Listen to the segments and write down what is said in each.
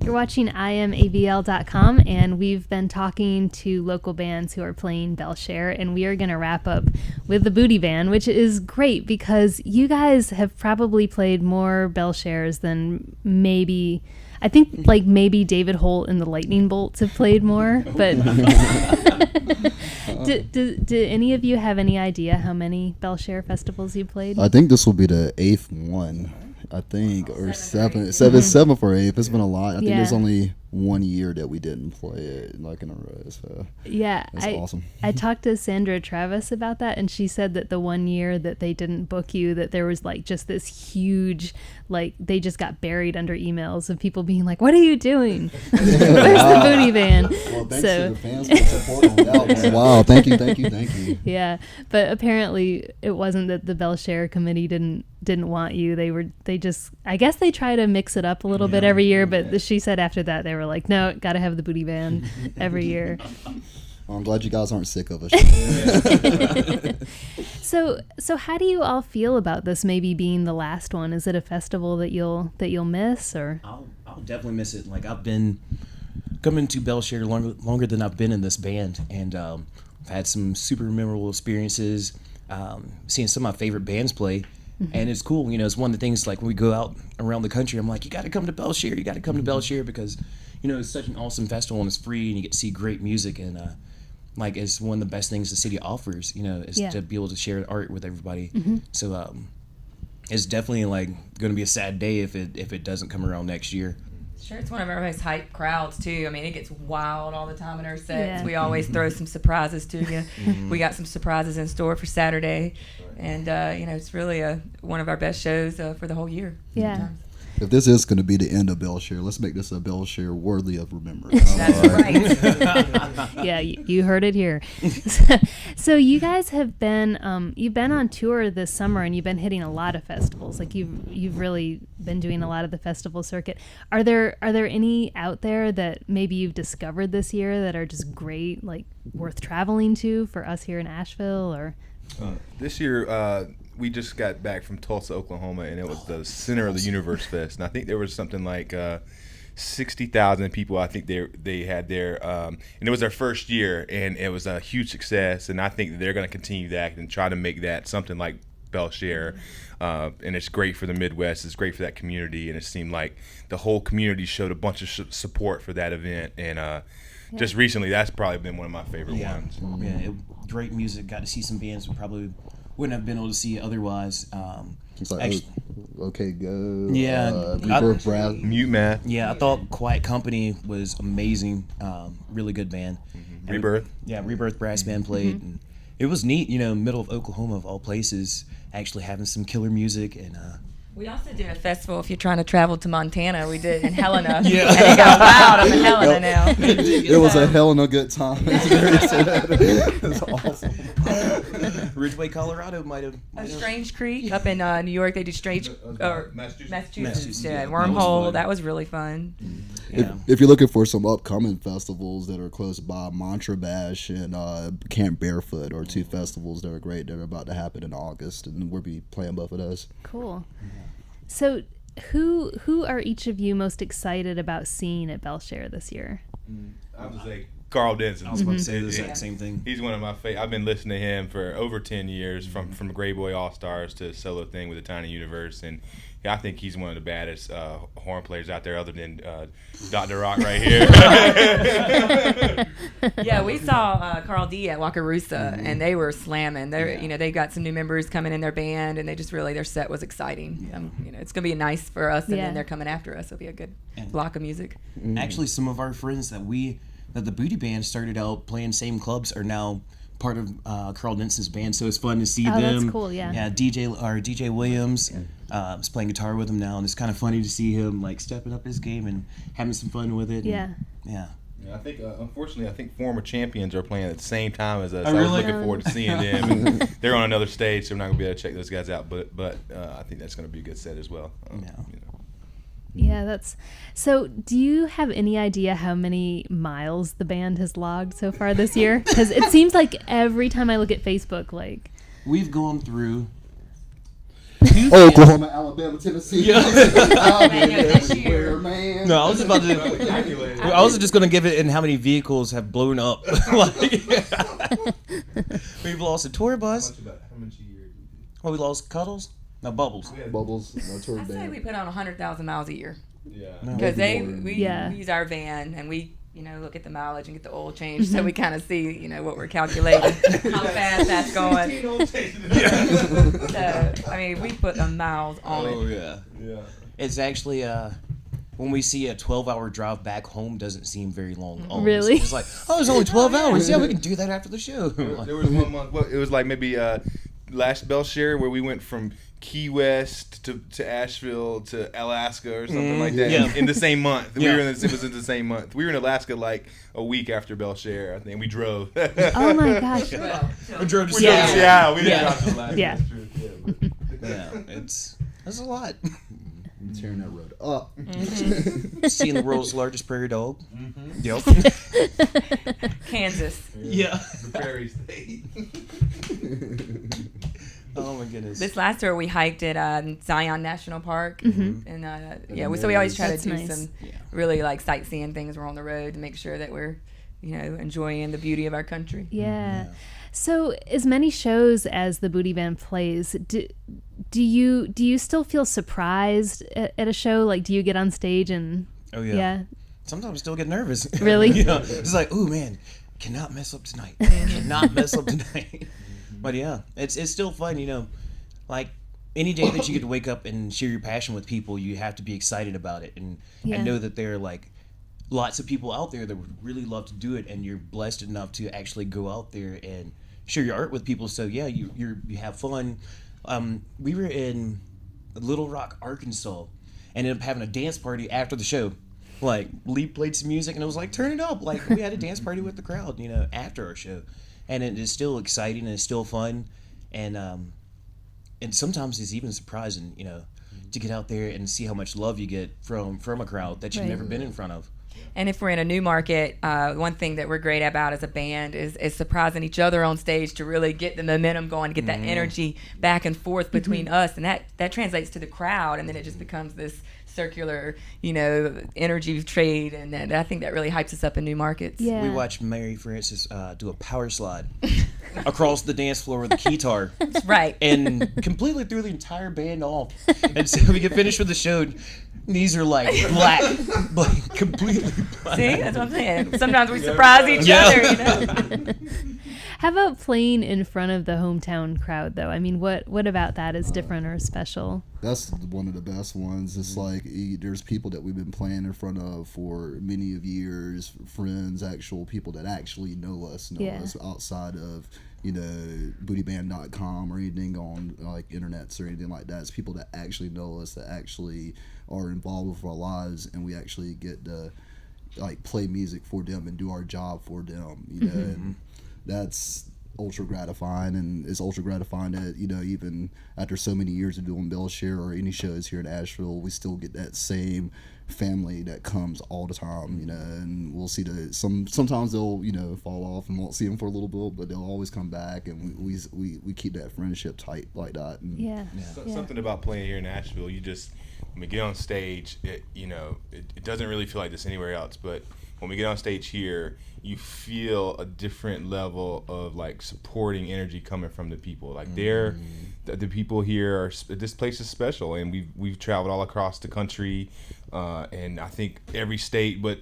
You're watching IamAVL.com, and we've been talking to local bands who are playing Bellshare, and we are going to wrap up with the Booty Band, which is great because you guys have probably played more Bellshares than maybe... I think like maybe David Holt and the Lightning Bolts have played more, but do any of you have any idea how many Bellshare festivals you played? I think this will be the 8th one. I think, or seventh or 8th. It's been a lot. I think there's only 1 year that we didn't play it like in a row. So that's awesome. I talked to Sandra Travis about that, and she said that the 1 year that they didn't book you, that there was like just this huge, like they just got buried under emails of people being like, "What are you doing? Where's the Booty Band?" Well, thanks to the fans for supporting that. Wow, thank you. Yeah, but apparently it wasn't that the Bellshare committee didn't want you. I guess they try to mix it up a little bit every year, but she said after that they were like, no, gotta have the Booty Band every year. Well, I'm glad you guys aren't sick of us. So how do you all feel about this maybe being the last one? Is it a festival that you'll miss, or? I'll definitely miss it. Like, I've been coming to Bellshare longer than I've been in this band, and I've had some super memorable experiences, seeing some of my favorite bands play. And it's cool, it's one of the things, like when we go out around the country, I'm like, you got to come to Bellshare, because, it's such an awesome festival and it's free and you get to see great music, and like it's one of the best things the city offers, is to be able to share art with everybody. So it's definitely like going to be a sad day if it doesn't come around next year. Sure, it's one of our most hyped crowds too. I mean, it gets wild all the time in our sets. Yeah. We always throw some surprises to you. We got some surprises in store for Saturday, and it's really one of our best shows for the whole year. Yeah. Sometimes. If this is going to be the end of Bellshare, let's make this a Bellshare worthy of remembrance. That's right. Yeah, you heard it here. So you guys have been you've been on tour this summer, and you've been hitting a lot of festivals. Like you've really been doing a lot of the festival circuit. Are there any out there that maybe you've discovered this year that are just great, like worth traveling to for us here in Asheville? Or this year we just got back from Tulsa, Oklahoma, and it was the Center of the Universe Fest. And I think there was something like 60,000 people. I think they had there, and it was their first year, and it was a huge success. And I think that they're going to continue that and try to make that something like Bellshare. And it's great for the Midwest. It's great for that community, and it seemed like the whole community showed a bunch of support for that event. And just recently, that's probably been one of my favorite ones. Yeah, great music. Got to see some bands we probably wouldn't have been able to see otherwise. It's like, OK Go. Yeah. Rebirth Brass. Mute Math. Yeah, I thought Quiet Company was amazing. Really good band. Rebirth. Rebirth Brass Band played. And it was neat, middle of Oklahoma of all places, actually having some killer music. And We also did a festival, if you're trying to travel to Montana, we did in Helena. Yeah. And it got wild on the Helena now. It was a hell of a good time. It was awesome. Ridgeway, Colorado might have. Strange Creek up in New York, they do Strange Massachusetts. Yeah, Wormhole. That was really fun. Yeah. If you're looking for some upcoming festivals that are close by, Mantra Bash and Camp Barefoot are two festivals that are great. They're about to happen in August, and we'll be playing both of those. cool. So who are each of you most excited about seeing at Bellshare this year? I would say Carl Denson. I was about to say the exact same thing. He's one of my favorite. I've been listening to him for over 10 years, from Grey Boy All Stars to solo thing with the Tiny Universe, and I think he's one of the baddest horn players out there, other than Dr. Rock right here. Yeah, we saw Carl D at Wakarusa, and they were slamming. They got some new members coming in their band, and they just really, their set was exciting. It's gonna be nice for us, and then they're coming after us. It'll be a good block of music. Actually, some of our friends that the Booty Band started out playing same clubs are now part of Carl Denson's band, so it's fun to see them. That's cool, yeah. Yeah, DJ Williams is playing guitar with him now, and it's kind of funny to see him like stepping up his game and having some fun with it. Yeah. Yeah, I think, unfortunately, former champions are playing at the same time as us. Oh, I was really? looking forward to seeing them. And they're on another stage, so I'm not going to be able to check those guys out, but I think that's going to be a good set as well. Yeah, so do you have any idea how many miles the band has logged so far this year? Because it seems like every time I look at Facebook, like... we've gone through... new Oklahoma, Alabama, Tennessee. Yeah. This year. Man. No, I was about to. I was just gonna give it in how many vehicles have blown up. Like, we've lost a tour bus. How much a year do we do? Oh, we lost Cuddles. No, Bubbles. Bubbles. No tour I say band. we put on 100,000 miles a year Yeah. because Maybe we Yeah. use our van and we look at the mileage and get the oil change, so we kind of see what we're calculating, how fast that's going. So I mean, we put the miles on Oh it. yeah. Yeah. It's actually when we see a 12-hour drive back home doesn't seem very long. Almost. Really? It's like, oh, it's only 12 hours. Yeah, we can do that after the show. There was 1 month. Well, it was like maybe last Bellshare where we went from Key West to Asheville to Alaska or something like that Yeah. in the same month. Yeah. It was in the same month. We were in Alaska like a week after Bellshare, I think. We drove. Oh my gosh. We drove to Yeah. Seattle. Yeah, we didn't Yeah. drive to Alaska. Yeah. That's true. Yeah, Yeah, that's a lot. Tearing that road up. Seeing the world's largest prairie dog. Yep. Kansas. Yeah. the prairie state. Oh my goodness. This last tour we hiked at Zion National Park, and so we always try to That's do nice. some really like sightseeing things. We're on the road to make sure that we're enjoying the beauty of our country. Yeah. So, as many shows as the Booty Band plays, do you still feel surprised at a show? Like, do you get on stage and Oh yeah. Sometimes I still get nervous. Really? It's like, oh man, cannot mess up tonight. Cannot mess up tonight. But yeah, it's still fun. Like any day that you get to wake up and share your passion with people, you have to be excited about it and know that there are like lots of people out there that would really love to do it, and you're blessed enough to actually go out there and share your art with people. So yeah, you have fun. We were in Little Rock, Arkansas, and ended up having a dance party after the show. Like Lee played some music, and it was like, turn it up. Like we had a dance party with the crowd, after our show, and it is still exciting and it's still fun, and sometimes it's even surprising, to get out there and see how much love you get from a crowd that you've Right. never been in front of. And if we're in a new market, one thing that we're great about as a band is surprising each other on stage to really get the momentum going, get that energy back and forth between us, and that translates to the crowd, and then it just becomes this circular, energy trade, and I think that really hypes us up in new markets. Yeah. We watched Mary Frances do a power slide across the dance floor with a guitar. Right. And completely threw the entire band off. And so we get finished with the show. Knees are like black, like completely black. See, that's what I'm saying. Sometimes we surprise each other. How about playing in front of the hometown crowd, though? I mean, what about that is different or special? That's one of the best ones. It's like there's people that we've been playing in front of for many of years, friends, actual people that actually know us outside of bootyband.com or anything on like internets or anything like that. It's people that actually know us, that actually are involved with our lives, and we actually get to like play music for them and do our job for them. And that's ultra gratifying, and it's ultra gratifying that even after so many years of doing Bellshare or any shows here in Asheville, we still get that same family that comes all the time, and we'll see sometimes they'll fall off and won't see them for a little bit, but they'll always come back, and we keep that friendship tight like that. And Something about playing here in Asheville, when we get on stage, it doesn't really feel like this anywhere else, but when we get on stage here, you feel a different level of like supporting energy coming from the people. Like the people here this place is special, and we've traveled all across the country, and I think every state, but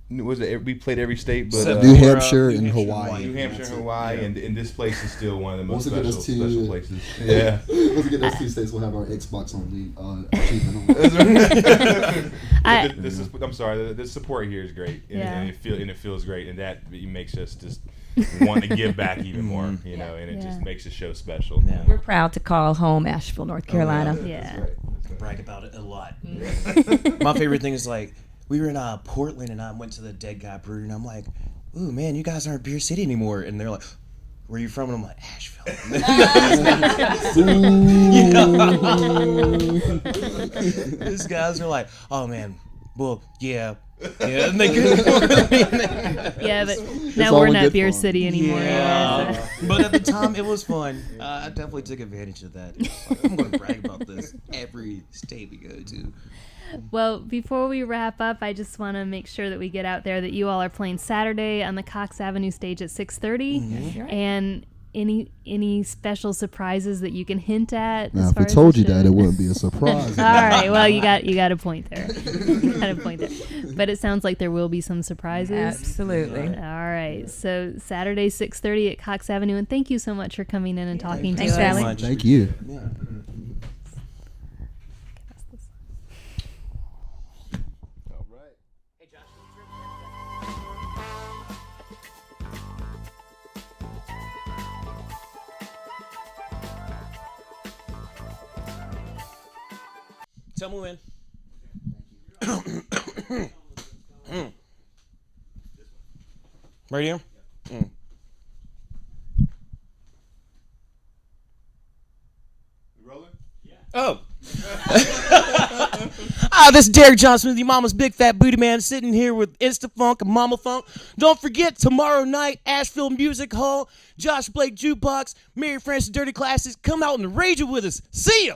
we played every state, but New Hampshire and Hawaii. New Hampshire and Hawaii, and this place is still one of the most Once we get special those two- places. Yeah. Once we get those 2 states, we'll have our Xbox on achievement. I'm sorry. The support here is great, and it feels great, and that it makes us just want to give back even more, and it just makes the show special. Yeah. We're proud to call home Asheville, North Carolina. Yeah. Brag about it a lot. My favorite thing is like we were in Portland, and I went to the Dead Guy Brewery, and I'm like, "Ooh, man, you guys aren't Beer City anymore." And they're like, "Where are you from?" And I'm like, "Asheville." These guys are like, "Oh man, well, yeah, Yeah, and they couldn't. Yeah, but now all we're in not good Beer fun. City anymore. Yeah, but at the time it was fun. I definitely took advantage of that. I'm going to brag about this every state we go to. Well, before we wrap up, I just want to make sure that we get out there that you all are playing Saturday on the Cox Avenue stage at 6:30, Mm-hmm. and any special surprises that you can hint at. Now, as if far we as told the you that, show? it wouldn't be a surprise. All right. Well, you got a point there. You got a point there. But it sounds like there will be some surprises. Absolutely. All right. So Saturday 6:30 at Cox Avenue, and thank you so much for coming in and talking to Thanks, us. Allie. Much. Thank you. Yeah. All right. Tell me when. Right here? Rolling? Oh. This is Derek Johnson with your mama's big fat booty man sitting here with Insta Funk and Mama Funk. Don't forget, tomorrow night, Asheville Music Hall, Josh Blake Jukebox, Mary Frances Dirty Classes. Come out and rage it with us. See ya!